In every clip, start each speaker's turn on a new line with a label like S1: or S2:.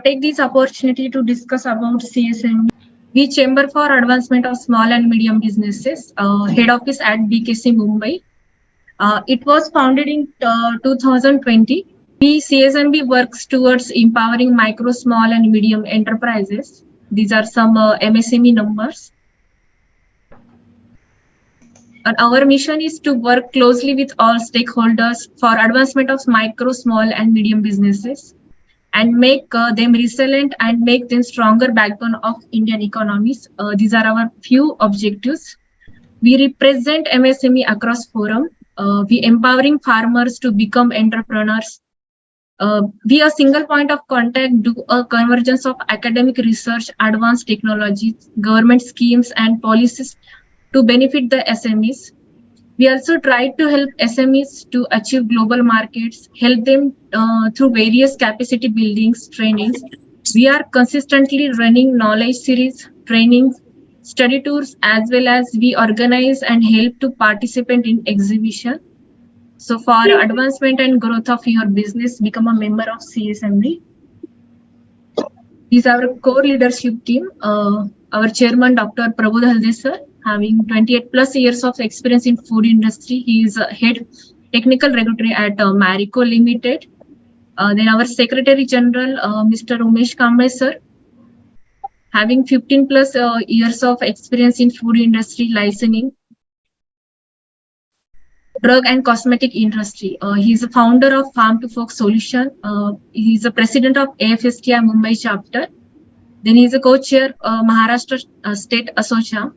S1: take this opportunity to discuss about CSM. We Chamber for Advancement of Small and Medium Businesses, head office at BKC Mumbai. It was founded in 2020. We CSMB works towards empowering micro, small and medium enterprises. These are some MSME numbers. And our mission is to work closely with all stakeholders for advancement of micro, small and medium businesses and make them resilient and make them stronger backbone of Indian economies. These are our few objectives. We represent MSME across forum. We empowering farmers to become entrepreneurs. We a single point of contact do a convergence of academic research, advanced technologies, government schemes and policies to benefit the SMEs. We also try to help SMEs to achieve global markets, help them through various capacity buildings, trainings. We are consistently running knowledge series, trainings, study tours, as well as we organize and help to participate in exhibition. So for advancement and growth of your business, become a member of CSMB. These are our core leadership team. Our chairman, Dr. Prabodh Halde sir, having 28 plus years of experience in food industry. He is head technical regulatory at Marico Limited. Then our secretary general, Mr. Umesh Kamble sir, having 15 plus years of experience in food industry licensing, drug and cosmetic industry. He is a founder of Farm to Fork Solution. He is a president of AFSTI Mumbai chapter. Then he is a co-chair Maharashtra State Association.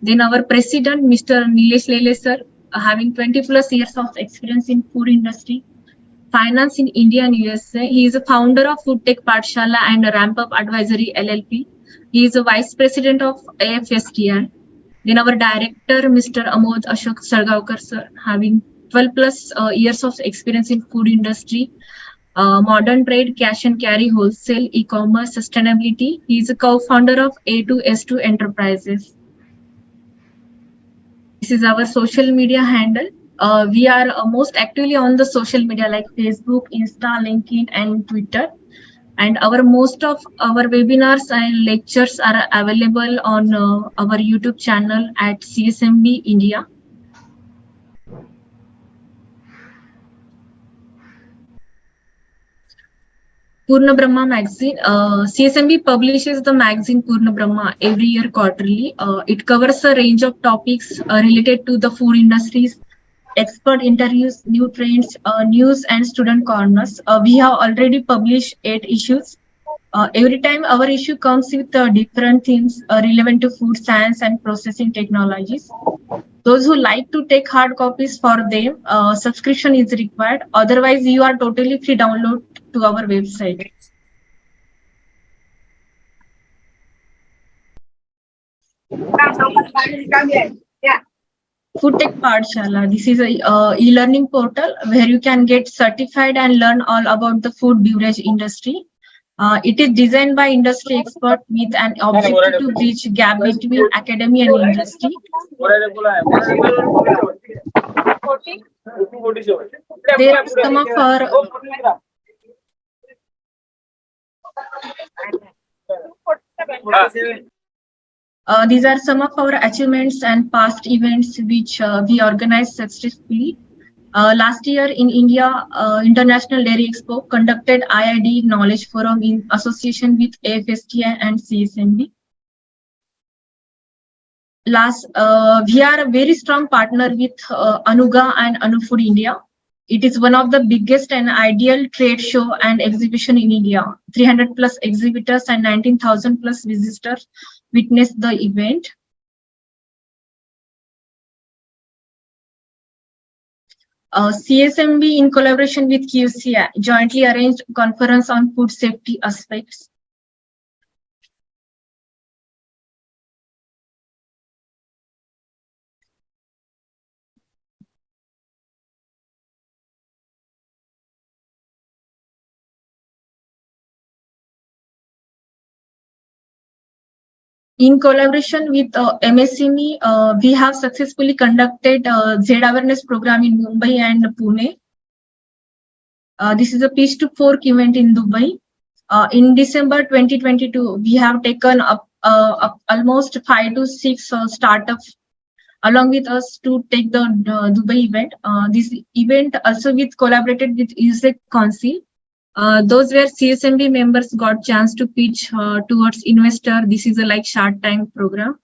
S1: Then our president, Mr. Nilesh Lele sir, having 20 plus years of experience in food industry, finance in India and USA. He is a founder of Food Tech Pathshala and Ramp Up Advisory LLP. He is a vice president of AFSTI. Then our director, Mr. Amod Ashok Sargaonkar sir, having 12 plus years of experience in food industry, modern trade, cash and carry, wholesale, e-commerce, sustainability. He is a co-founder of A2S2 Enterprises. This is our social media handle. We are most actively on the social media like Facebook, Insta, LinkedIn, and Twitter. And most of our webinars and lectures are available on our YouTube channel at CSMB India. Purna Brahma magazine. CSMB publishes the magazine Purna Brahma every year quarterly. It covers a range of topics related to the food industries, expert interviews, new trends, news and student corners. We have already published 8 issues. Every time our issue comes with different themes relevant to food science and processing technologies. Those who like to take hard copies for them, subscription is required. Otherwise, you are totally free download to our website. Food Tech Pathshala. This is a e-learning portal where you can get certified and learn all about the food beverage industry. It is designed by industry expert with an objective to bridge gap between academia and industry. There are some of our these are some of our achievements and past events which we organized successfully. Last year in India, International Dairy Expo conducted IID Knowledge Forum in association with AFSTI and CSMB. We are a very strong partner with Anuga and Anufood India. It is one of the biggest and ideal trade show and exhibition in India. 300 plus exhibitors and 19,000 plus visitors witnessed the event. CSMB in collaboration with QCI jointly arranged conference on food safety aspects. In collaboration with MSME, we have successfully conducted Z awareness program in Mumbai and Pune. This is a Pitch to Fork event in Dubai. In December 2022, we have taken up almost 5 to 6 startups along with us to take the Dubai event. This event also with collaborated with USEC Council. Those where CSMB members got chance to pitch towards investor. This is a like Shark Tank program.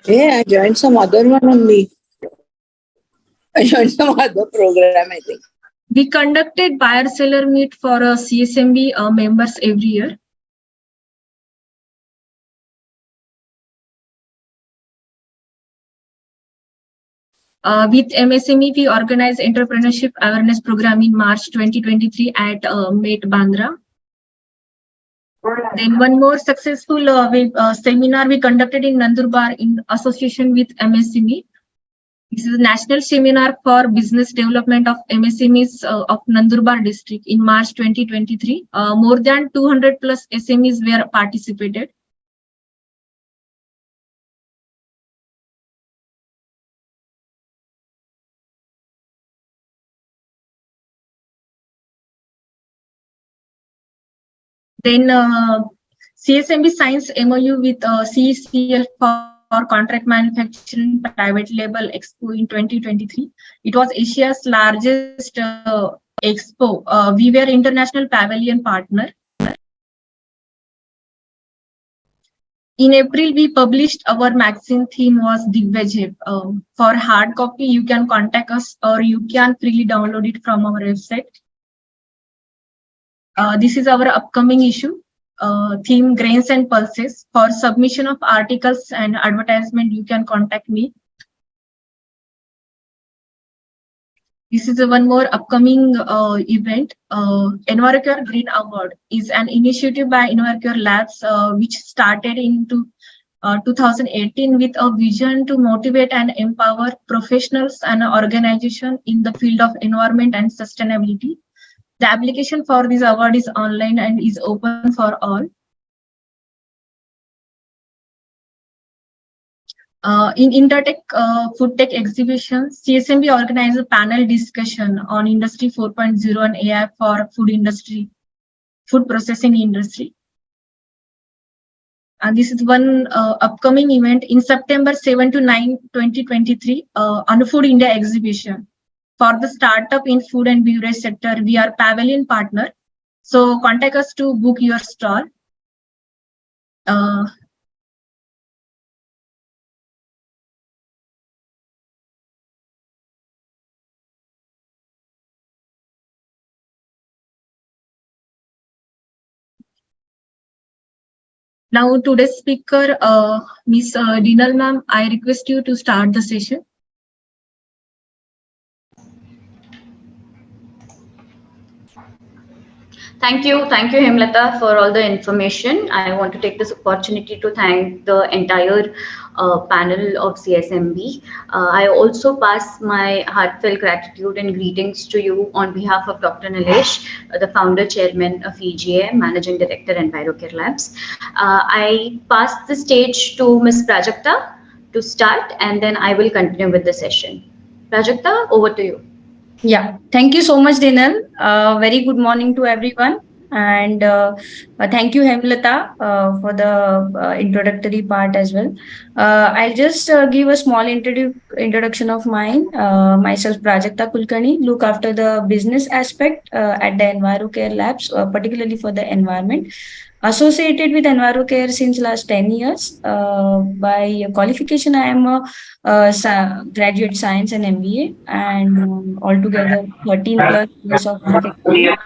S2: Yeah, I joined some other one only. I joined some other program, I think.
S1: We conducted buyer seller meet for CSMB members every year. With MSME, we organized entrepreneurship awareness program in March 2023 at Met Bandra. Then one more successful seminar we conducted in Nandurbar in association with MSME. This is a national seminar for business development of MSMEs of Nandurbar district in March 2023. More than 200 plus SMEs were participated. Then CSMB signs MOU with CECL for contract manufacturing private label expo in 2023. It was Asia's largest expo. We were international pavilion partner. In April, we published our magazine theme was Divyajit. For hard copy, you can contact us or you can freely download it from our website. This is our upcoming issue. Theme Grains and Pulses. For submission of articles and advertisement, you can contact me. This is one more upcoming event. EnviroCare Green Award is an initiative by EnviroCare Labs, which started in 2018 with a vision to motivate and empower professionals and organizations in the field of environment and sustainability. The application for this award is online and is open for all. In Intertech Food Tech exhibition, CSMB organized a panel discussion on Industry 4.0 and AI for food industry, food processing industry. And this is one upcoming event in September 7 to 9, 2023, on Food India exhibition. For the startup in food and beverage sector, we are pavilion partner. So contact us to book your stall. Now today's speaker, Ms. Dinal ma'am, I request you to start the session.
S3: Thank you, Hemlata, for all the information. I want to take this opportunity to thank the entire panel of CSMB. I also pass my heartfelt gratitude and greetings to you on behalf of Dr. Nilesh, the founder chairman of EGA, managing director EnviroCare Labs. I pass the stage to Ms. Prajakta to start, and then I will continue with the session. Prajakta, over to you.
S4: Yeah, thank you so much, Dinal. Very good morning to everyone. And thank you, Hemlata, for the introductory part as well. I'll just give a small introduction of mine. Myself, Prajakta Kulkarni, look after the business aspect at the EnviroCare Labs, particularly for the environment. Associated with EnviroCare since last 10 years. By qualification, I am a graduate science and MBA, and altogether 13 plus years of work experience.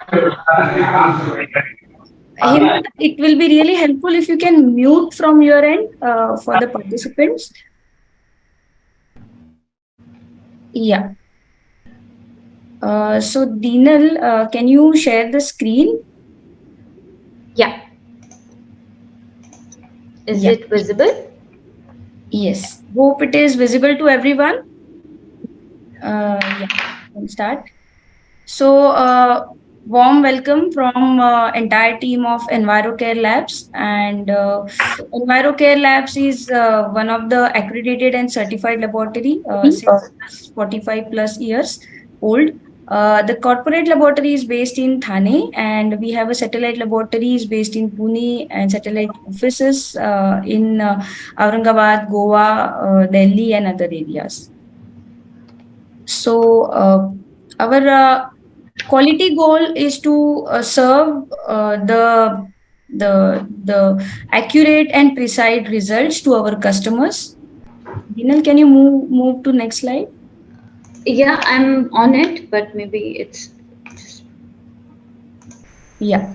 S4: It will be really helpful if you can mute from your end for the participants. Yeah. So Dinal, can you share the screen?
S3: Yeah. Is it visible?
S4: Yes. Hope it is visible to everyone. Yeah, we'll start. So Warm welcome from entire team of EnviroCare Labs. And EnviroCare Labs is one of the accredited and certified laboratory since 45 plus years old. The corporate laboratory is based in Thane, and we have a satellite laboratories based in Pune and satellite offices in Aurangabad, Goa, Delhi, and other areas. So, our quality goal is to serve the accurate and precise results to our customers. Dinal, can you move to next slide?
S3: Yeah, I'm on it, but maybe it's
S4: Yeah.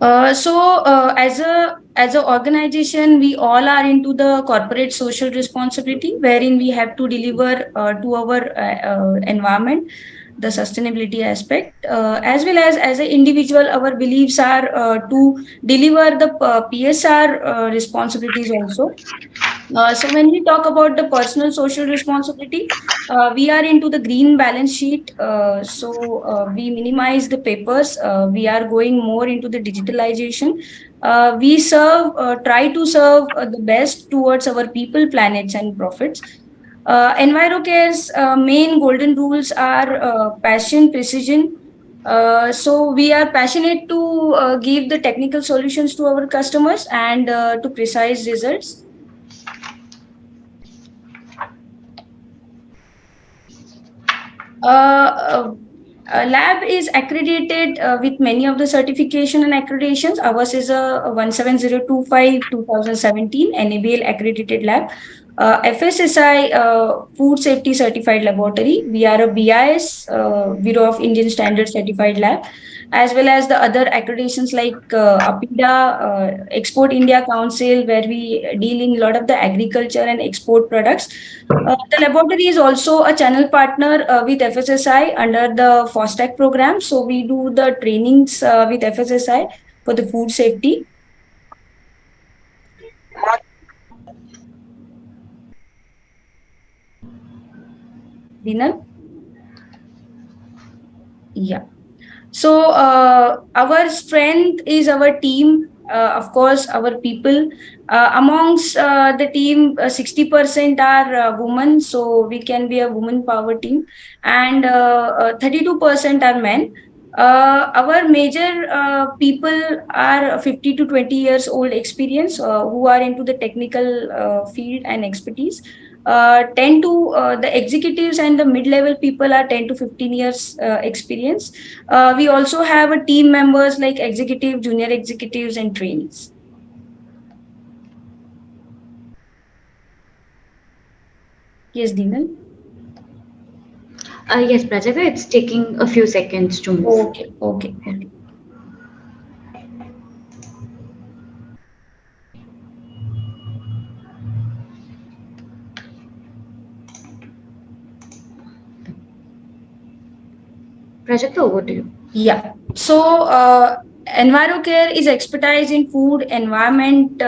S4: As a organization, we all are into the corporate social responsibility, wherein we have to deliver to our environment the sustainability aspect, as well as an individual. Our beliefs are to deliver the PSR responsibilities also. So when we talk about the personal social responsibility, we are into the green balance sheet. We minimize the papers. We are going more into the digitalization. Try to serve the best towards our people, planets, and profits. EnviroCare's main golden rules are passion, precision. So we are passionate to give the technical solutions to our customers and to precise results. Uh, Lab is accredited with many of the certification and accreditations. Ours is a 17025 2017 NABL accredited lab. FSSI Food Safety Certified Laboratory. We are a BIS Bureau of Indian Standard Certified Lab, as well as the other accreditations like APIDA, Export India Council, where we deal in a lot of the agriculture and export products. The laboratory is also a channel partner with FSSI under the FOSTAC program. So we do the trainings with FSSI for the food safety. Dinal? Yeah. So our strength is our team, of course, our people. Amongst the team, 60% are women, so we can be a woman power team, and 32% are men. Our major people are 50 to 20 years old experience who are into the technical field and expertise. 10 to the executives and the mid-level people are 10 to 15 years experience. We also have a team members like executive, junior executives, and trainees. Yes, Dinal?
S3: yes, Prajakta, it's taking a few seconds to move.
S4: Okay.
S3: Prajakta, over to you.
S4: Yeah. So, EnviroCare is expertise in food, environment,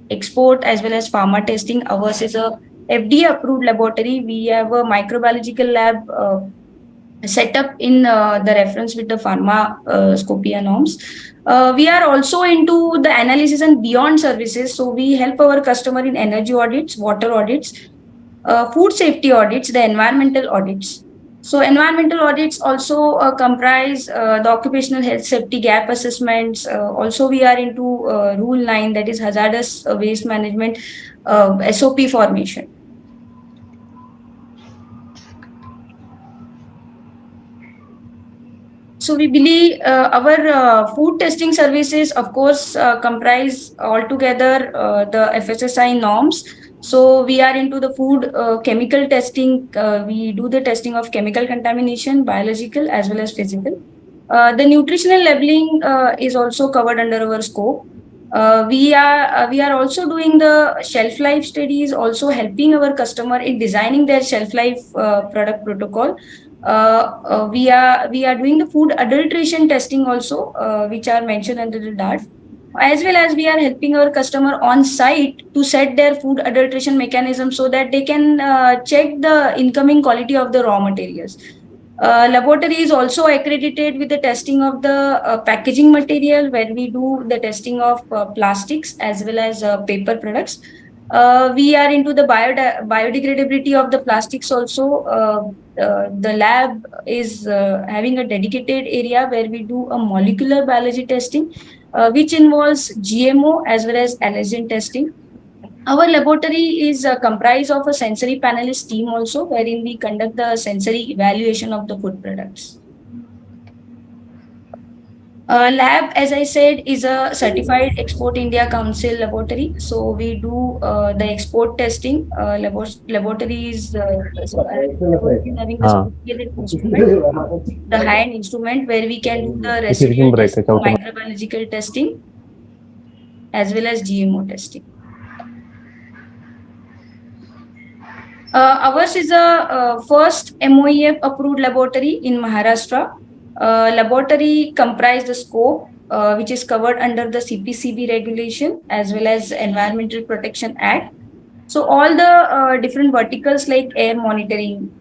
S4: export, as well as pharma testing. Ours is a FDA approved laboratory. We have a microbiological lab set up in the reference with the pharmacopia norms. We are also into the analysis and beyond services. So we help our customer in energy audits, water audits, food safety audits, the environmental audits. So environmental audits also comprise the occupational health safety gap assessments. Also, we are into Rule 9, that is hazardous waste management SOP formation. So we believe our food testing services, of course, comprise altogether the FSSI norms. So we are into the food chemical testing. We do the testing of chemical contamination, biological as well as physical. The nutritional labeling is also covered under our scope. We are also doing the shelf life studies, also helping our customer in designing their shelf life product protocol. We are doing the food adulteration testing also, which are mentioned under the DART, as well as we are helping our customer on site to set their food adulteration mechanism so that they can check the incoming quality of the raw materials. Laboratory is also accredited with the testing of the packaging material, where we do the testing of plastics as well as paper products. We are into the biodegradability of the plastics also. The lab is having a dedicated area where we do a molecular biology testing, which involves GMO as well as allergen testing. Our laboratory is comprised of a sensory panelist team also, wherein we conduct the sensory evaluation of the food products. Lab, as I said, is a certified Export India Council laboratory. So we do the export testing. Laboratory is having the sophisticated instrument, the high-end instrument where we can do the residual testing, microbiological testing, as well as GMO testing. Ours is a first MOEF approved laboratory in Maharashtra. Laboratory comprise the scope, which is covered under the CPCB regulation as well as Environmental Protection Act. So all the different verticals like air monitoring,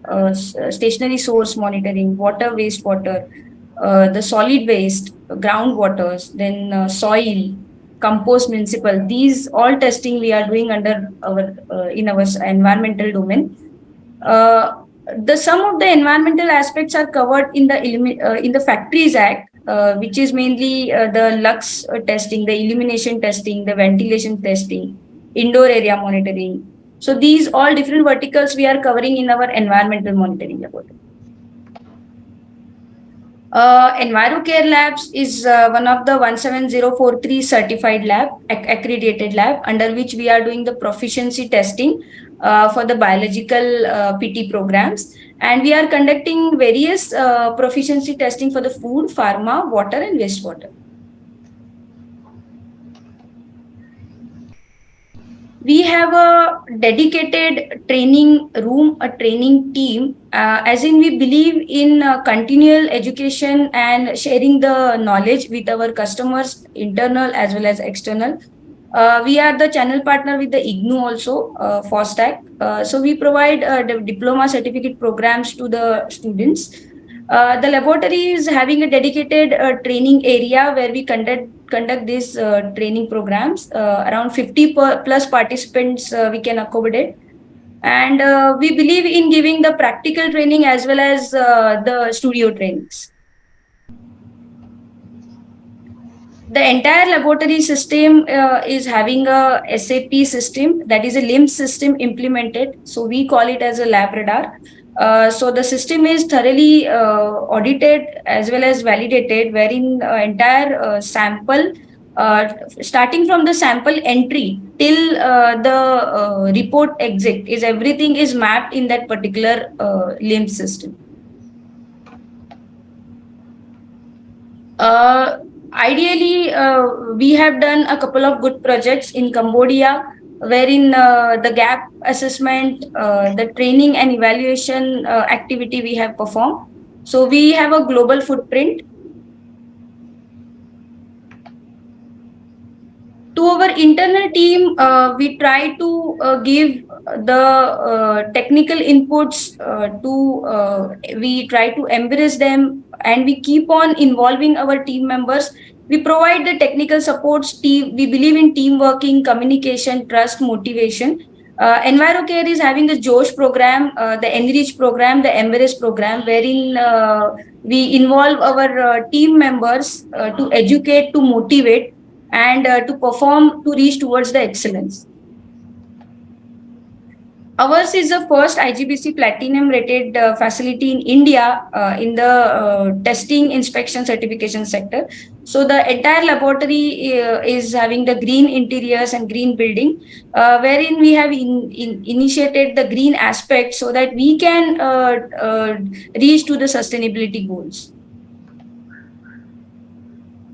S4: stationary source monitoring, water, wastewater, the solid waste, groundwaters, then soil, compost, municipal. These all testing we are doing under our in our environmental domain. Uh, the some of the environmental aspects are covered in the Factories Act, which is mainly the lux testing, the illumination testing, the ventilation testing, indoor area monitoring. So these all different verticals we are covering in our environmental monitoring laboratory. EnviroCare Labs is one of the 17043 certified lab, accredited lab, under which we are doing the proficiency testing for the biological PT programs. And we are conducting various proficiency testing for the food, pharma, water, and wastewater. We have a dedicated training room, a training team, as in we believe in continual education and sharing the knowledge with our customers, internal as well as external. We are the channel partner with the IGNU also, FOSTAC. So we provide the diploma certificate programs to the students. The laboratory is having a dedicated training area where we conduct these training programs. Around 50 plus participants we can accommodate. And we believe in giving the practical training as well as the studio trainings. The entire laboratory system is having a SAP system, that is a LIMS system implemented. So we call it as a lab radar. So the system is thoroughly audited as well as validated, wherein entire sample, starting from the sample entry till the report exit, is everything is mapped in that particular LIMS system. Ideally, we have done a couple of good projects in Cambodia, wherein the gap assessment, the training and evaluation activity we have performed. So we have a global footprint. To our internal team, we try to give the technical inputs we try to embrace them, and we keep on involving our team members. We provide the technical supports. We believe in team working, communication, trust, motivation. EnviroCare is having the Josh program, the Enrich program, the Embrace program, wherein we involve our team members to educate, to motivate, and to perform, to reach towards the excellence. Ours is the first IGBC Platinum rated facility in India in the testing, inspection, certification sector. So the entire laboratory is having the green interiors and green building, wherein we have initiated the green aspect so that we can reach to the sustainability goals.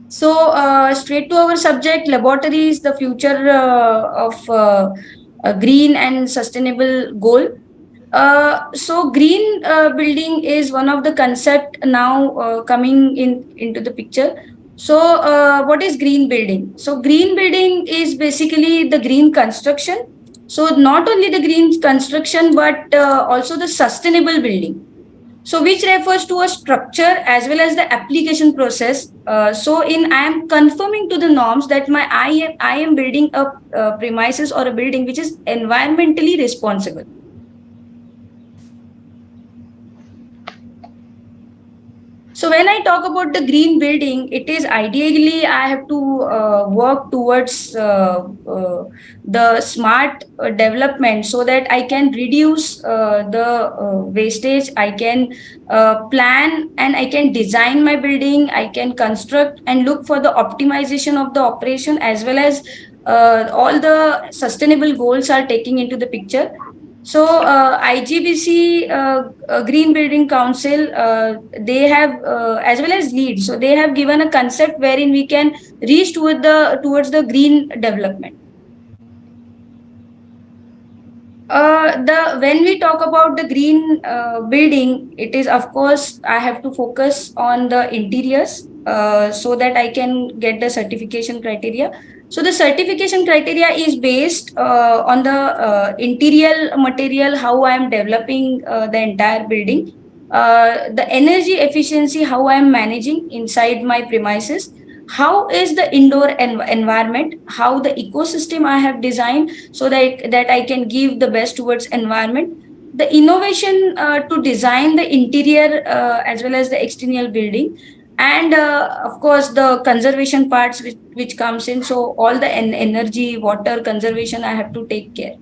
S4: So straight to our subject, laboratory is the future of a green and sustainable goal. So green building is one of the concept now coming into the picture. So what is green building? So green building is basically the green construction. So not only the green construction, but also the sustainable building. So which refers to a structure as well as the application process. So in I am confirming to the norms that I am building a premises or a building which is environmentally responsible. So when I talk about the green building, it is ideally I have to work towards the smart development so that I can reduce the wastage. I can plan and I can design my building. I can construct and look for the optimization of the operation, as well as all the sustainable goals are taking into the picture. So IGBC Green Building Council, they have as well as LEED. So they have given a concept wherein we can reach towards the green development. The when we talk about the green building, it is of course I have to focus on the interiors so that I can get the certification criteria. So the certification criteria is based on the interior material, how I am developing the entire building, the energy efficiency, how I am managing inside my premises, how is the indoor environment, how the ecosystem I have designed so that I can give the best towards environment, the innovation to design the interior as well as the external building, and of course the conservation parts which comes in. So all the energy, water conservation I have to take care.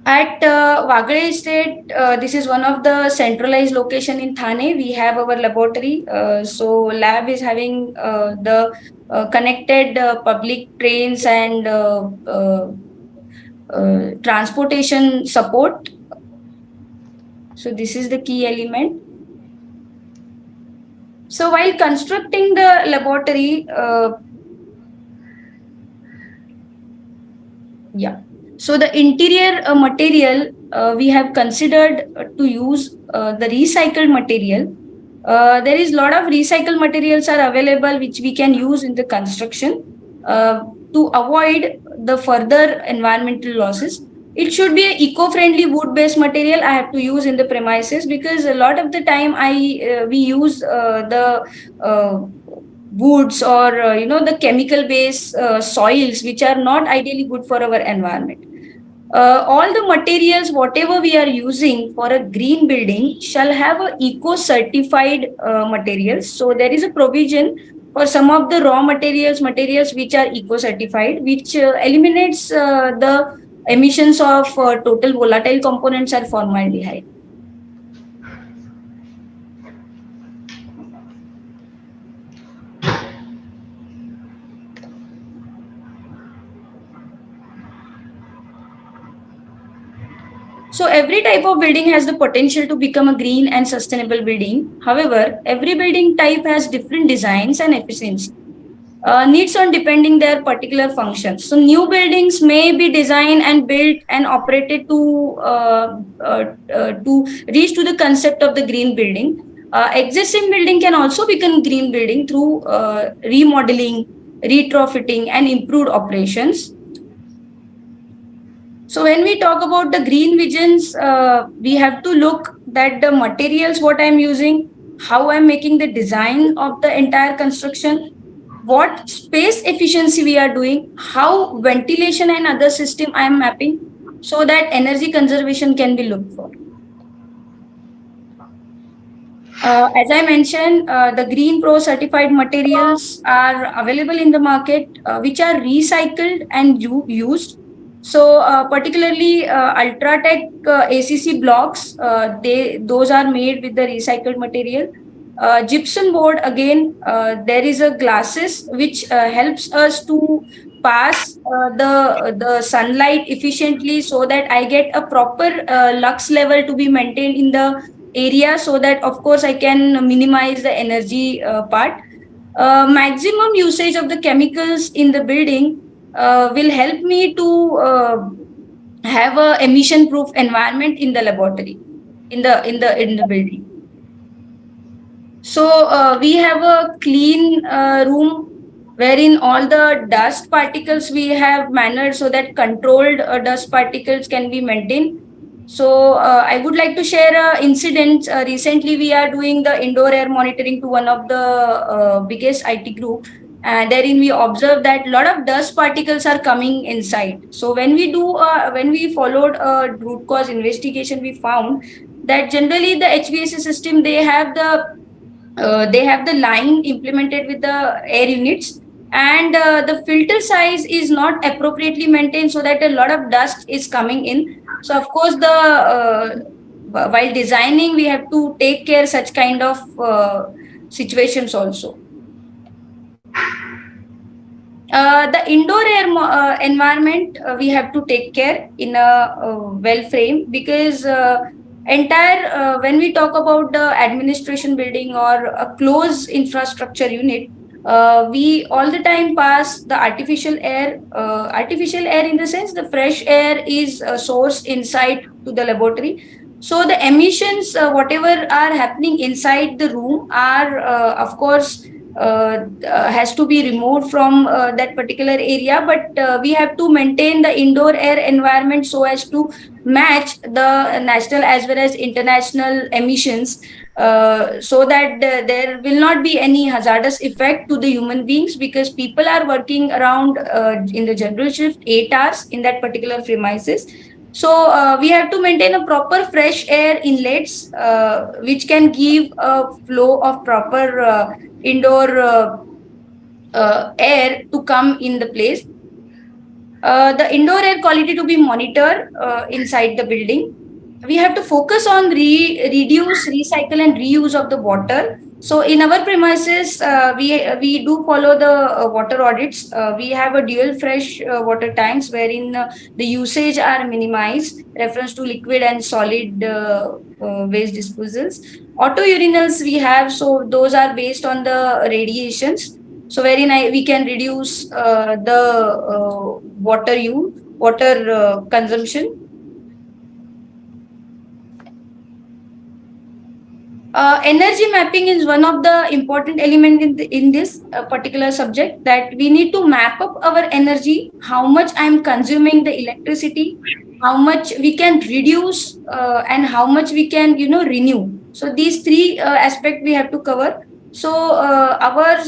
S4: At Wagale Estate, this is one of the centralized location in Thane. We have our laboratory. So lab is having the connected public trains and transportation support. So this is the key element. So while constructing the laboratory, yeah. So the interior material we have considered to use the recycled material. There is a lot of recycled materials are available which we can use in the construction to avoid the further environmental losses. It should be an eco-friendly wood-based material I have to use in the premises, because a lot of the time we use the woods or the chemical based soils which are not ideally good for our environment. All the materials whatever we are using for a green building shall have a eco certified materials. So there is a provision for some of the raw materials which are eco certified, which eliminates the emissions of total volatile components or formaldehyde. So every type of building has the potential to become a green and sustainable building. However, every building type has different designs and efficiency. Needs on depending their particular functions. So new buildings may be designed and built and operated to reach to the concept of the green building. Existing building can also become green building through remodeling, retrofitting, and improved operations. So when we talk about the green visions, we have to look that the materials what I'm using, how I'm making the design of the entire construction, what space efficiency we are doing, how ventilation and other system I am mapping, so that energy conservation can be looked for. As I mentioned, the Green Pro certified materials are available in the market, which are recycled and used. So, particularly Ultratech ACC blocks, those are made with the recycled material. Gypsum board, again, there is a glasses which helps us to pass the sunlight efficiently, so that I get a proper lux level to be maintained in the area, so that of course I can minimize the energy part. Maximum usage of the chemicals in the building will help me to have a emission proof environment in the laboratory, in the building. So we have a clean room wherein all the dust particles we have mannered so that controlled dust particles can be maintained. So I would like to share an incident. Recently, we are doing the indoor air monitoring to one of the biggest IT group, and therein we observe that a lot of dust particles are coming inside. So when we followed a root cause investigation, we found that generally the HVAC system, they have the line implemented with the air units, and the filter size is not appropriately maintained, so that a lot of dust is coming in. So of course, the while designing, we have to take care such kind of situations also. The indoor environment, we have to take care in a well frame, because entire when we talk about the administration building or a closed infrastructure unit, we all the time pass the artificial air, in the sense the fresh air is sourced inside to the laboratory. So the emissions, whatever are happening inside the room, are of course has to be removed from that particular area, but we have to maintain the indoor air environment so as to match the national as well as international emissions, so that there will not be any hazardous effect to the human beings, because people are working around in the general shift 8 hours in that particular premises. So we have to maintain a proper fresh air inlets, which can give a flow of proper indoor air to come in the place. The indoor air quality to be monitored inside the building. We have to focus on reduce, recycle, and reuse of the water. So in our premises, we do follow the water audits. We have a dual fresh water tanks, wherein the usage are minimized, reference to liquid and solid waste disposals. Auto urinals we have, so those are based on the radiations. So wherein we can reduce the water consumption. Energy mapping is one of the important element in this particular subject, that we need to map up our energy, how much I'm consuming the electricity, how much we can reduce, and how much we can renew. So these three aspects we have to cover. So our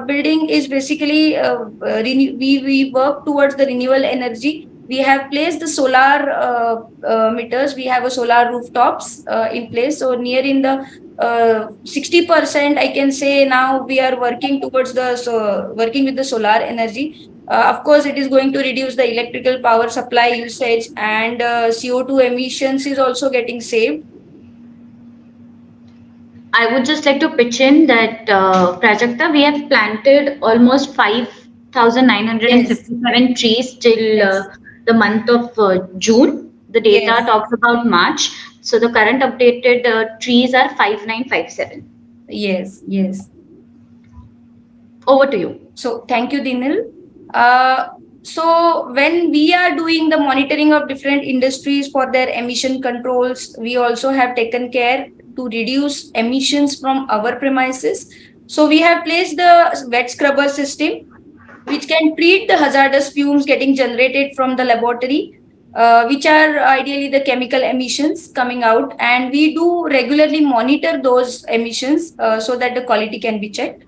S4: building is basically we work towards the renewable energy. We have placed the solar meters. We have a solar rooftops in place. So near in the 60%, I can say now we are working towards working with the solar energy. Of course, it is going to reduce the electrical power supply usage, and CO2 emissions is also getting saved.
S3: I would just like to pitch in that, Prajakta, we have planted almost
S4: Yes,
S3: 5,957 trees till
S4: yes,
S3: the month of June. The data
S4: yes,
S3: talks about March. So the current updated trees are 5,957.
S4: yes, yes.
S3: Over to you.
S4: So thank you, Dinil. Uh, so when we are doing the monitoring of different industries for their emission controls, we also have taken care to reduce emissions from our premises. So we have placed the wet scrubber system, which can treat the hazardous fumes getting generated from the laboratory, which are ideally the chemical emissions coming out, and we do regularly monitor those emissions so that the quality can be checked.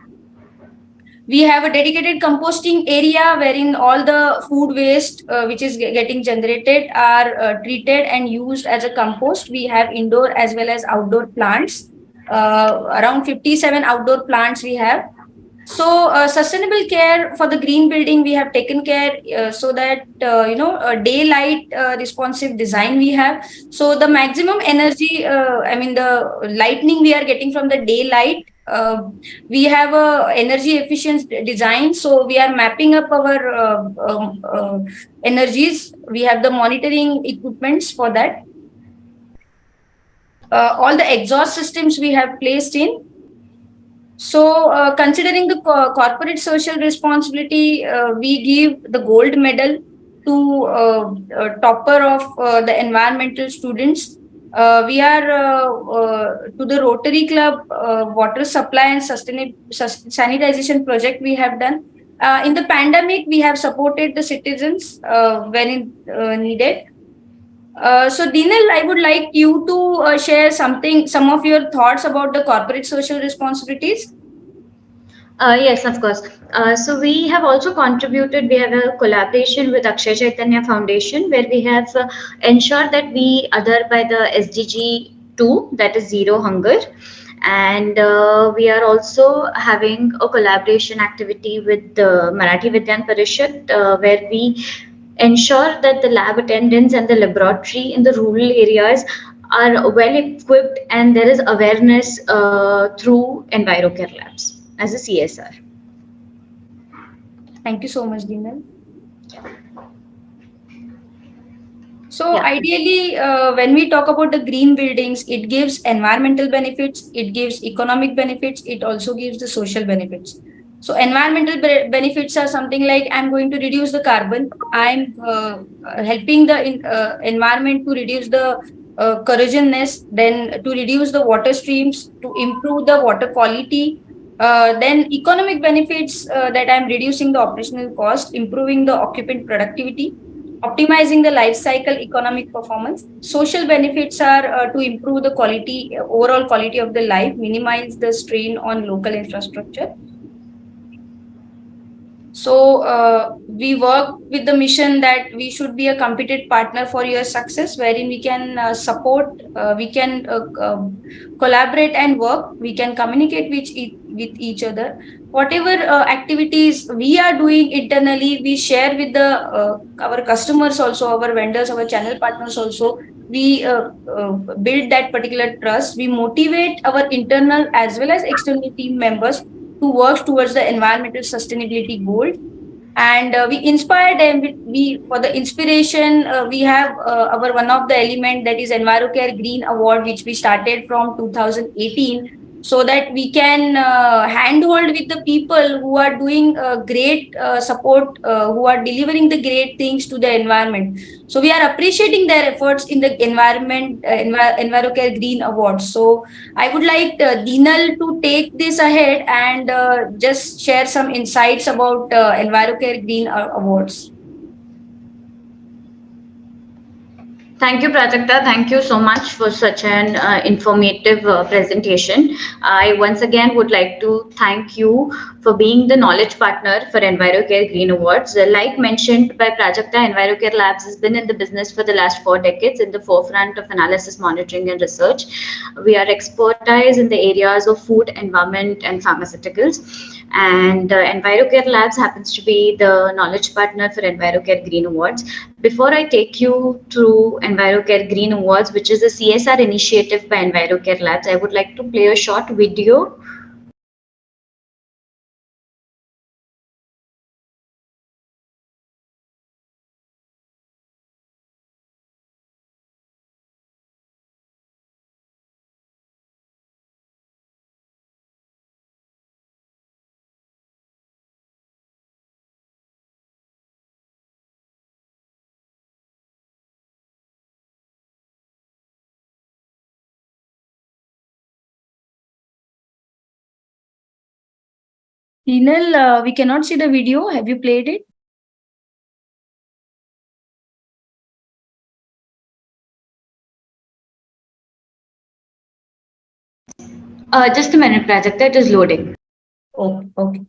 S4: We have a dedicated composting area wherein all the food waste which is getting generated are treated and used as a compost. We have indoor as well as outdoor plants. Around 57 outdoor plants we have. So sustainable care for the green building, we have taken care so that daylight responsive design we have. So the maximum energy, the lightning we are getting from the daylight, we have a energy efficient design. So we are mapping up our energies. We have the monitoring equipments for that. All the exhaust systems we have placed in. So, considering the corporate social responsibility, we give the gold medal to topper of the environmental students. We are to the Rotary Club water supply and sanitization project we have done. In the pandemic, we have supported the citizens when needed. So, Dinal, I would like you to share some of your thoughts about the corporate social responsibilities.
S3: Yes, of course. So we have also contributed. We have a collaboration with Akshay Chaitanya Foundation where we have ensured that we adhere by the SDG 2, that is zero hunger, and we are also having a collaboration activity with the Marathi Vidyan Parishad where we ensure that the lab attendants and the laboratory in the rural areas are well equipped and there is awareness through EnviroCare labs as a CSR.
S4: Thank you so much, Dinal. So
S3: Yeah.
S4: ideally, when we talk about the green buildings, it gives environmental benefits, it gives economic benefits, it also gives the social benefits. So environmental benefits are something like I'm going to reduce the carbon, I'm helping the environment to reduce the corrosionness, then to reduce the water streams, to improve the water quality. Then economic benefits that I'm reducing the operational cost, improving the occupant productivity, optimizing the life cycle economic performance. Social benefits are to improve the quality, overall quality of the life, minimize the strain on local infrastructure. So we work with the mission that we should be a competent partner for your success, wherein we can support, we can collaborate and work, we can communicate with each other. Whatever activities we are doing internally, we share with the our customers also, our vendors, our channel partners also. We build that particular trust. We motivate our internal as well as external team members to work towards the environmental sustainability goal, and we inspire them we for the inspiration we have our one of the element, that is EnviroCare Green Award, which we started from 2018, so that we can handhold with the people who are doing great support, who are delivering the great things to the environment. So we are appreciating their efforts in the EnviroCare Green Award. So I would like Dinal to take this ahead and just share some insights about EnviroCare Green Awards.
S3: Thank you, Prajakta. Thank you so much for such an informative presentation. I once again would like to thank you for being the knowledge partner for EnviroCare Green Awards. Like mentioned by Prajakta, EnviroCare Labs has been in the business for the last 4 decades in the forefront of analysis, monitoring, and research. We are expertise in the areas of food, environment, and pharmaceuticals. And EnviroCare Labs happens to be the knowledge partner for EnviroCare Green Awards. Before I take you through EnviroCare Green Awards, which is a CSR initiative by EnviroCare Labs, I would like to play a short video.
S4: Dinal, we cannot see the video. Have you played it?
S3: Just a minute, Prajakta, it is loading.
S4: Oh, okay.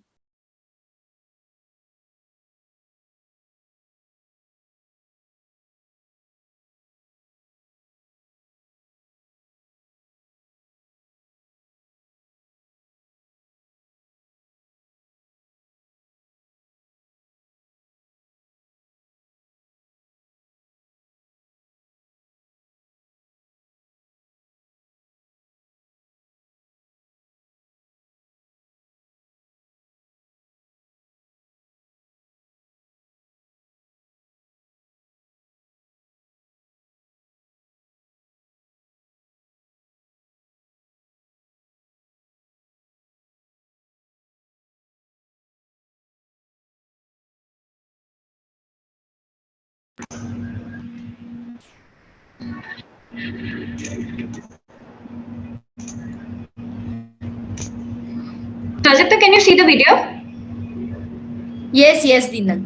S3: Prajakta, can you see the video?
S4: Yes, Dinal.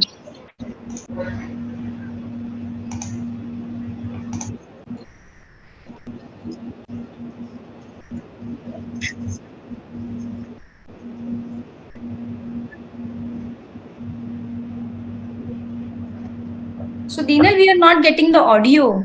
S4: So, Dinal, we are not getting the audio.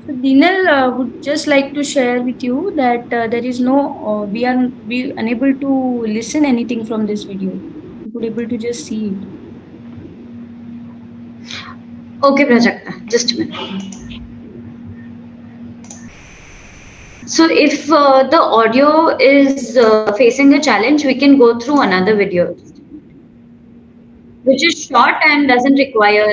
S4: So, Dinal would just like to share with you that there is no, we unable to listen anything from this video. We could able to just see it.
S3: Okay, Prajakta, just a minute. So if the audio is facing a challenge, we can go through another video, which is short and doesn't require.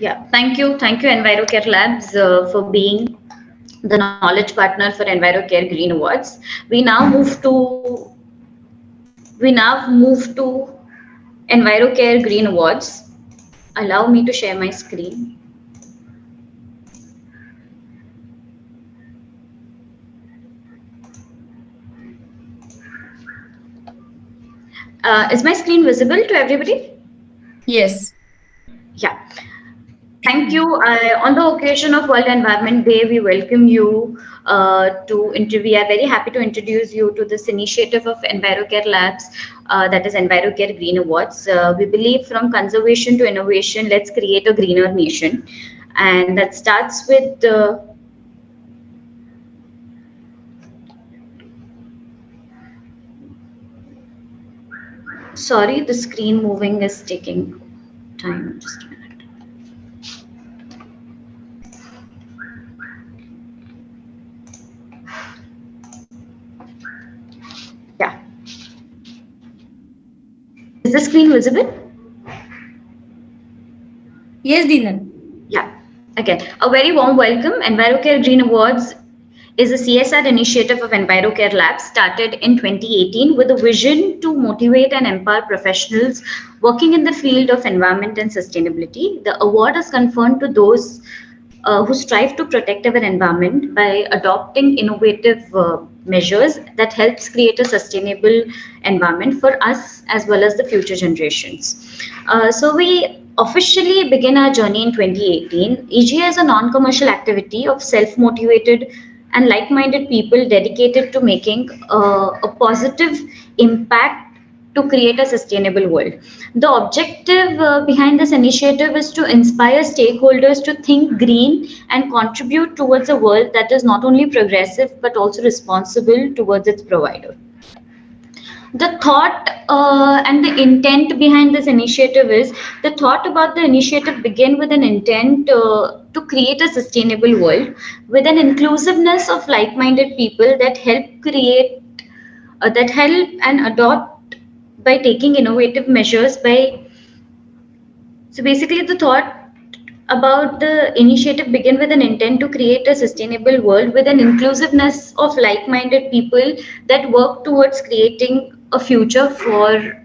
S3: Yeah, thank you, EnviroCare Labs, for being the knowledge partner for EnviroCare Green Awards. We now move to we now move to EnviroCare Green Awards. Allow me to share my screen. Is my screen visible to everybody?
S4: Yes.
S3: Yeah. Thank you. On the occasion of World Environment Day, we welcome you to interview. We are very happy to introduce you to this initiative of EnviroCare Labs, that is EnviroCare Green Awards. We believe from conservation to innovation, let's create a greener nation. And that starts with sorry, the screen moving is taking time. Just a minute. Yeah. Is the screen visible?
S4: Yes, Dinal.
S3: Yeah. Again, a very warm welcome. EnviroCare Green Awards is a CSR initiative of EnviroCare Labs started in 2018 with a vision to motivate and empower professionals working in the field of environment and sustainability. The award is conferred to those who strive to protect our environment by adopting innovative measures that helps create a sustainable environment for us as well as the future generations. So we officially begin our journey in 2018. EGA is a non-commercial activity of self-motivated and like-minded people dedicated to making a positive impact to create a sustainable world. The objective behind this initiative is to inspire stakeholders to think green and contribute towards a world that is not only progressive but also responsible towards its provider. The thought and the intent behind this initiative is the thought about the initiative begin with an intent to create a sustainable world with an inclusiveness of like-minded people that help create that help and adopt by taking innovative measures by so basically the thought about the initiative begin with an intent to create a sustainable world with an inclusiveness of like-minded people that work towards creating a future for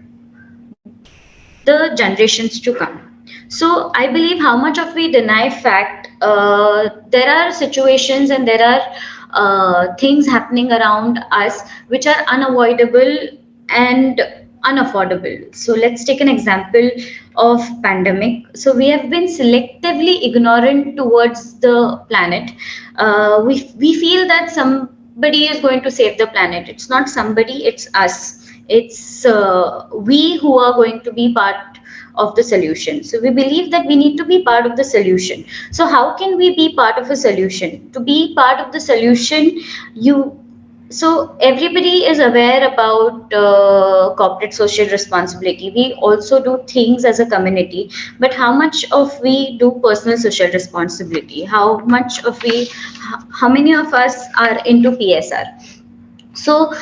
S3: the generations to come. So I believe how much of we deny fact, there are situations and there are things happening around us which are unavoidable and unaffordable. So let's take an example of pandemic. So we have been selectively ignorant towards the planet. We feel that somebody is going to save the planet. It's not somebody, it's us. It's we who are going to be part of the solution. So we believe that we need to be part of the solution. So how can we be part of a solution? To be part of the solution, you so everybody is aware about corporate social responsibility. We also do things as a community, but how much of we do personal social responsibility? How much of we, how many of us are into PSR? So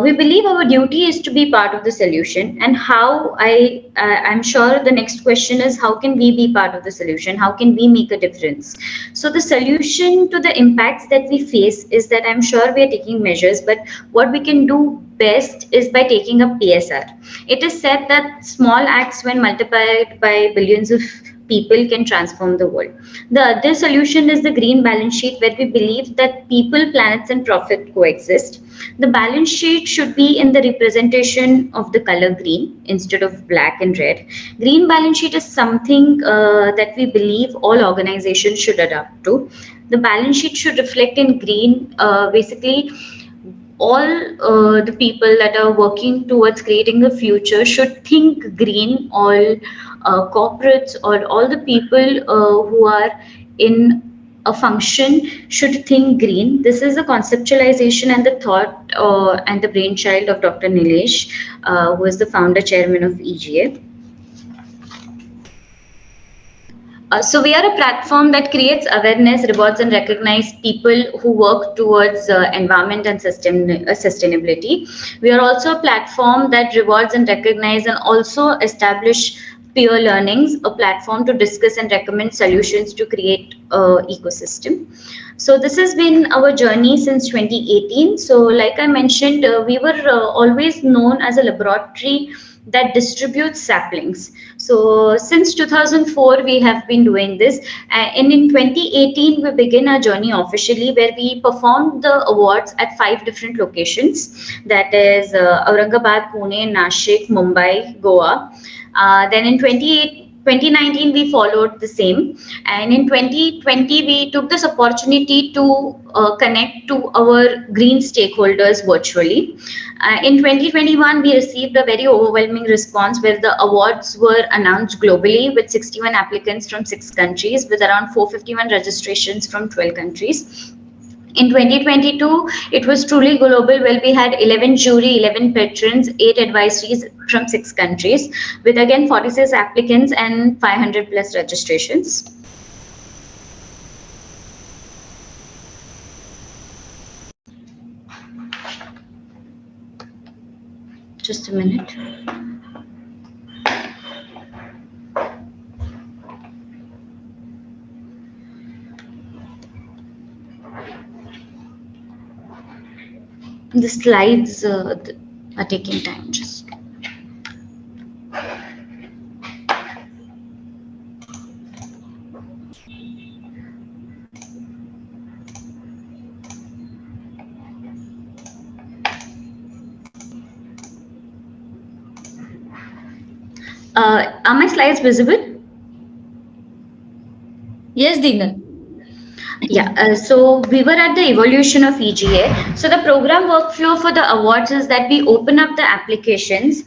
S3: we believe our duty is to be part of the solution. And how I'm sure the next question is how can we be part of the solution? How can we make a difference? So the solution to the impacts that we face is that I'm sure we are taking measures, but what we can do best is by taking up PSR. It is said that small acts, when multiplied by billions of people, can transform the world. The other solution is the green balance sheet, where we believe that people, planets, and profit coexist. The balance sheet should be in the representation of the color green instead of black and red. Green balance sheet is something that we believe all organizations should adapt to. The balance sheet should reflect in green, basically all the people that are working towards creating the future should think green. All corporates or all the people who are in a function should think green. This is a conceptualization and the thought and the brainchild of Dr. Nilesh, who is the founder chairman of EGA. So we are a platform that creates awareness, rewards, and recognize people who work towards environment and sustainability. We are also a platform that rewards and recognize and also establish peer learnings, a platform to discuss and recommend solutions to create ecosystem. So this has been our journey since 2018. So like I mentioned, we were always known as a laboratory that distributes saplings. So since 2004, we have been doing this. And in 2018, we began our journey officially, where we performed the awards at 5 different locations. That is Aurangabad, Pune, Nashik, Mumbai, Goa. Then in 2019 we followed the same, and in 2020 we took this opportunity to connect to our green stakeholders virtually. In 2021 we received a very overwhelming response where the awards were announced globally with 61 applicants from 6 countries with around 451 registrations from 12 countries. In 2022, it was truly global where we had 11 jury, 11 patrons, 8 advisories from 6 countries with again 46 applicants and 500 plus registrations. Just a minute. The slides are taking time. Just are my slides visible?
S4: Yes, Dinal.
S3: Yeah, so we were at the evolution of EGA. So the program workflow for the awards is that we open up the applications.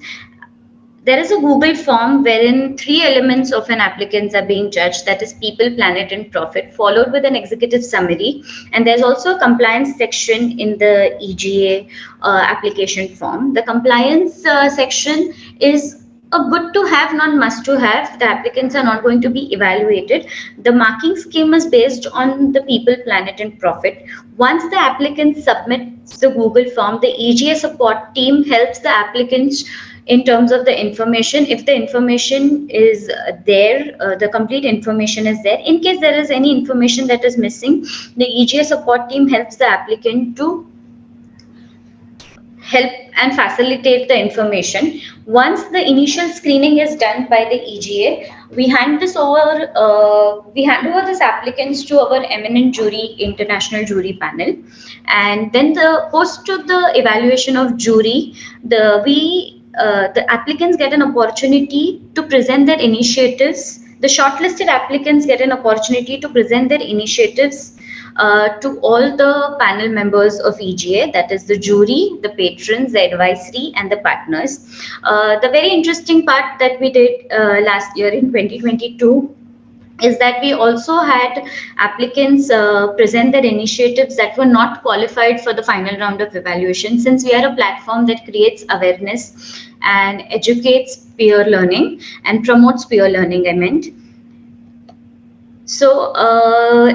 S3: There is a Google form wherein 3 elements of an applicants are being judged, that is people, planet, and profit, followed with an executive summary. And there's also a compliance section in the EGA application form. The compliance section is a good to have, not must to have. The applicants are not going to be evaluated. The marking scheme is based on the people, planet, and profit. Once the applicant submits the Google form, the EGA support team helps the applicants in terms of the information. If the information is there, the complete information is there. In case there is any information that is missing, the EGA support team helps the applicant to help and facilitate the information. Once the initial screening is done by the EGA, we hand over this applicants to our eminent jury, international jury panel, and then the post to the evaluation of jury, the applicants get an opportunity to present their initiatives. The shortlisted applicants get an opportunity to present their initiatives to all the panel members of EGA, that is the jury, the patrons, the advisory, and the partners. The very interesting part that we did last year in 2022 is that we also had applicants present their initiatives that were not qualified for the final round of evaluation. Since we are a platform that creates awareness and educates peer learning and promotes peer learning, I meant. So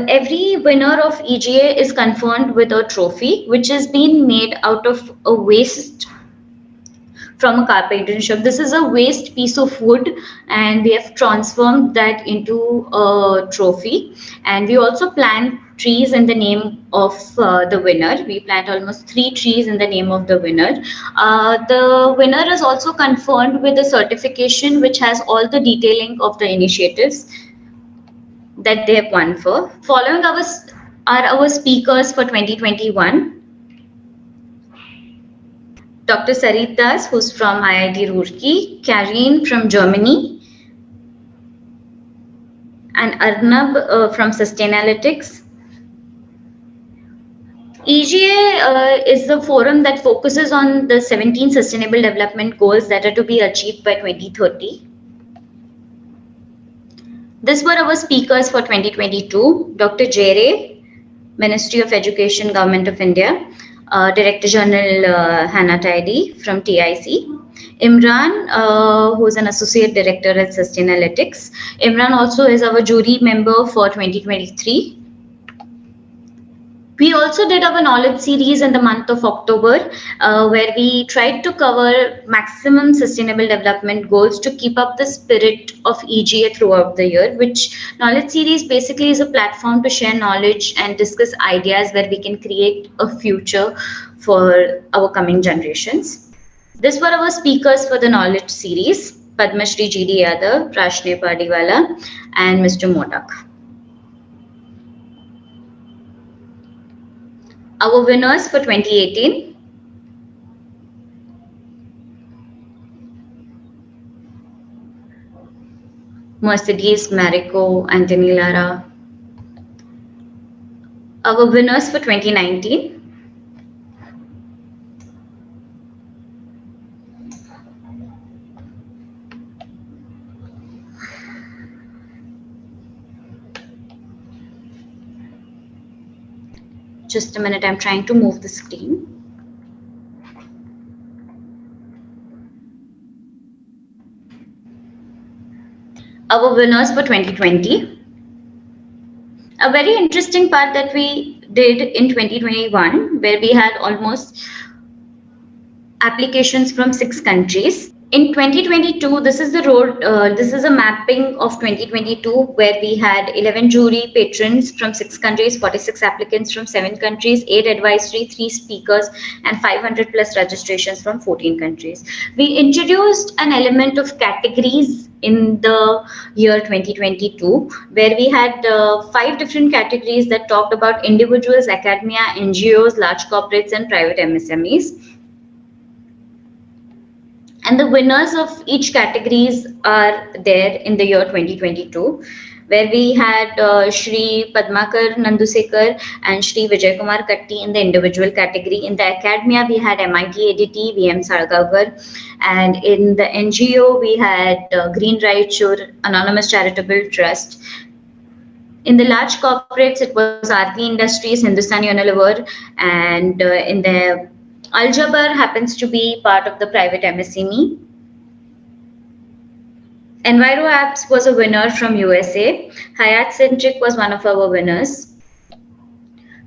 S3: every winner of EGA is conferred with a trophy, which has been made out of a waste from a carpentry shop. This is a waste piece of wood, and we have transformed that into a trophy. And we also plant trees in the name of the winner. We plant almost 3 trees in the name of the winner. The winner is also conferred with a certification which has all the detailing of the initiatives that they have won for. Following are our speakers for 2021. Dr. Sarit Das, who's from IIT Roorkee, Karin from Germany, and Arnab from Sustainalytics. EGA is the forum that focuses on the 17 Sustainable Development Goals that are to be achieved by 2030. These were our speakers for 2022. Dr. Jere, Ministry of Education, Government of India. Director General Hannah Tidy from TIC. Imran, who is an Associate Director at Sustainalytics. Imran also is our jury member for 2023. We also did our knowledge series in the month of October, where we tried to cover maximum sustainable development goals to keep up the spirit of EGA throughout the year, which knowledge series basically is a platform to share knowledge and discuss ideas where we can create a future for our coming generations. These were our speakers for the knowledge series: Padma Shri G.D. Yadav, Prashne Padiwala, and Mr. Modak. Our winners for 2018. Mercedes, Marico, Anthony Lara. Our winners for 2019. Just a minute, I'm trying to move the screen. Our winners for 2020. A very interesting part that we did in 2021, where we had almost applications from 6 countries. In 2022, this is the road. This is a mapping of 2022, where we had 11 jury patrons from 6 countries, 46 applicants from 7 countries, 8 advisory, 3 speakers, and 500 plus registrations from 14 countries. We introduced an element of categories in the year 2022, where we had 5 different categories that talked about individuals, academia, NGOs, large corporates, and private MSMEs. And the winners of each categories are there in the year 2022, where we had Shri Padmakar Nandusekar and Shri Vijay Kumar Katti in the individual category. In the academia, we had MIT ADT, VM Sargagar, and in the NGO, we had Green Raichur Anonymous Charitable Trust. In the large corporates, it was Aarti Industries, Hindustan Unilever, and in the Aljabar happens to be part of the private MSME. Enviro Apps was a winner from USA. Hayat Centric was one of our winners.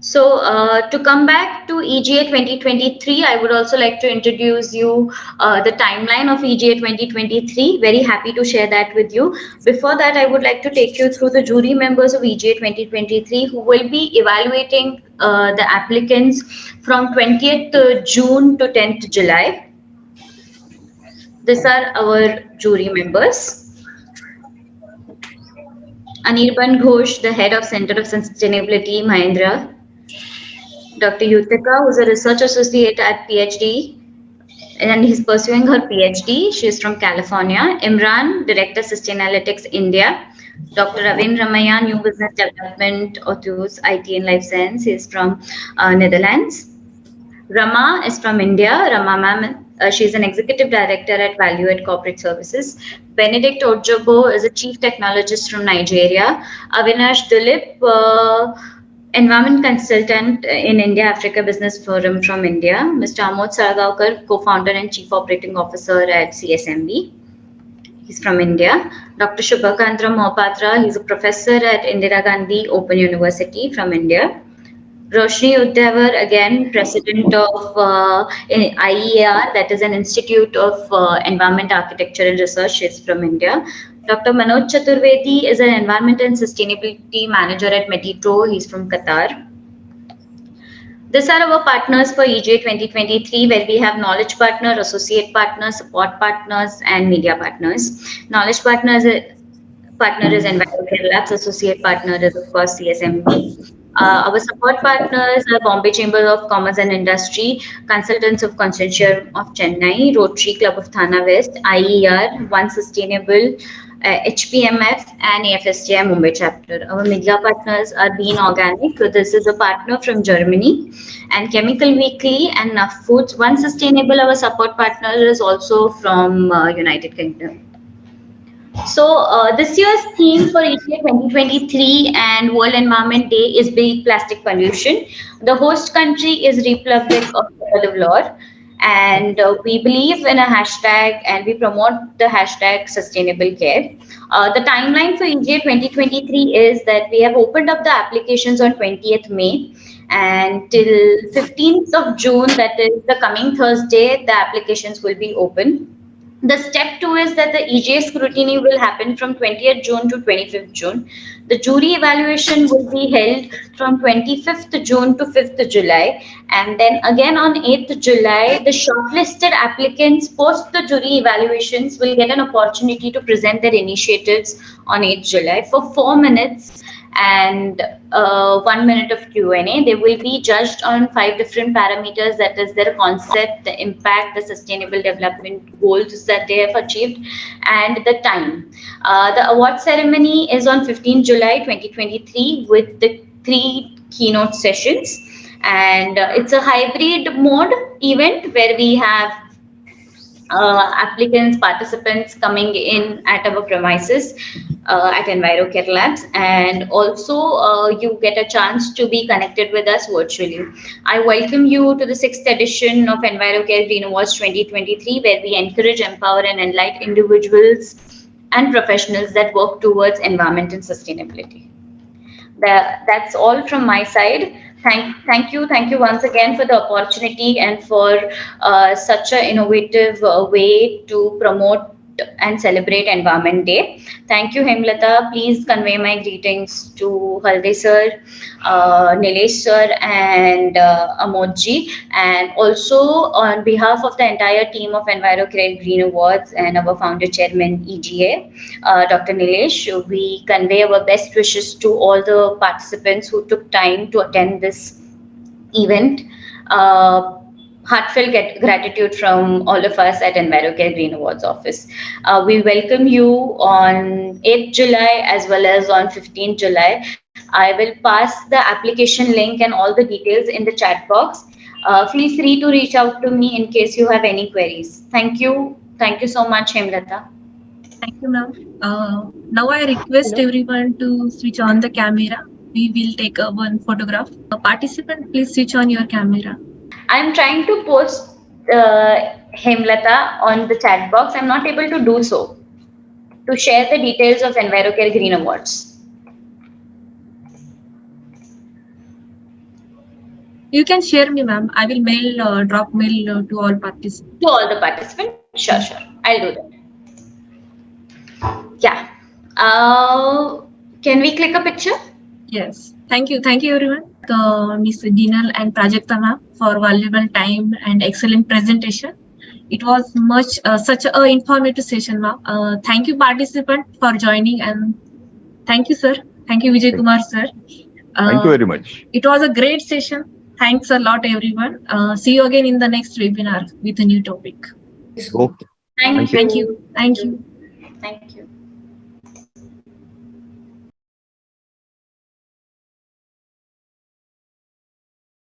S3: So to come back to EGA 2023, I would also like to introduce you the timeline of EGA 2023. Very happy to share that with you. Before that, I would like to take you through the jury members of EGA 2023 who will be evaluating the applicants from 20th June to 10th July. These are our jury members. Anirban Ghosh, the head of Center of Sustainability, Mahindra. Dr. Yutika, who's a research associate at PhD, and he's pursuing her PhD. She's from California. Imran, Director Sustainalytics India. Dr. Ravin Ramaya, New Business Development, Othus, IT and Life Science. He's from Netherlands. Rama is from India. Rama ma'am, she's an executive director at Value Add Corporate Services. Benedict Ojobo is a chief technologist from Nigeria. Avinash Dulip, environment consultant in India Africa Business Forum from India. Mr. Amod Sargaonkar, co-founder and chief operating officer at CSMB. He's from India. Dr. Shubhakandra Mohapatra, he's a professor at Indira Gandhi Open University from India. Roshni Uddavar, again, president of IEAR, that is an Institute of Environment Architecture and Research, is from India. Dr. Manoj Chaturvedi is an environment and sustainability manager at Meditro. He's from Qatar. These are our partners for EJ 2023, where we have knowledge partner, associate partners, support partners, and media partners. Knowledge partners partner is Enviro Labs, associate partner is of course CSMB. Our support partners are Bombay Chamber of Commerce and Industry, Consultants of Consortium of Chennai, Rotary Club of Thana West, IER, One Sustainable, HPMF, and AFSTI Mumbai chapter. Our media partners are Bean Organic, so this is a partner from Germany, and Chemical Weekly and Nuff Foods. One Sustainable, our support partner, is also from United Kingdom. So this year's theme for EPA 2023 and World Environment Day is Big Plastic Pollution. The host country is Republic of Salvador, and we believe in a hashtag and we promote the hashtag sustainable care. The timeline for EPA 2023 is that we have opened up the applications on 20th May, and till 15th of June, that is the coming Thursday, the applications will be open. The step 2 is that the EJ scrutiny will happen from 20th June to 25th June. The jury evaluation will be held from 25th June to 5th July. And then again on 8th July, the shortlisted applicants post the jury evaluations will get an opportunity to present their initiatives on 8th July for 4 minutes. and 1 minute of Q&A. They will be judged on 5 different parameters, that is their concept, the impact, the sustainable development goals that they have achieved, and the time. The award ceremony is on 15 July 2023 with the 3 keynote sessions, and it's a hybrid mode event where we have applicants, participants coming in at our premises at EnviroCare Labs, and also you get a chance to be connected with us virtually. I welcome you to the 6th edition of EnviroCare Green Awards 2023, where we encourage, empower, and enlighten individuals and professionals that work towards environment and sustainability. That's all from my side. Thank you once again for the opportunity and for such an innovative way to promote and celebrate Environment Day. Thank you, Hemlata. Please convey my greetings to Halde sir, Nilesh sir, and Amodji. And also on behalf of the entire team of EnviroCare Green Awards and our founder chairman EGA, Dr. Nilesh, we convey our best wishes to all the participants who took time to attend this event. Heartfelt gratitude from all of us at EnviroCare Green Awards office. We welcome you on 8th July as well as on 15th July. I will pass the application link and all the details in the chat box. Feel free to reach out to me in case you have any queries. Thank you. Thank you so much, Hemlata.
S1: Thank you, ma'am. Now I request everyone to switch on the camera. We will take one photograph. Participant, please switch on your camera.
S3: I'm trying to post Hemlata on the chat box. I'm not able to do so. To share the details of EnviroCare Green Awards.
S1: You can share me, ma'am. I will drop mail to all participants.
S3: To all the participants? Sure. I'll do that. Yeah. Can we click a picture?
S1: Yes. Thank you everyone. Ms. Dinal and Prajakta ma'am for valuable time and excellent presentation. It was such an informative session, ma'am. Thank you, participant, for joining, and thank you, sir. Thank you, Vijay Kumar, sir.
S5: Thank you very much.
S1: It was a great session. Thanks a lot, everyone. See you again in the next webinar with a new topic.
S5: Okay.
S3: Thank you.
S1: Thank you.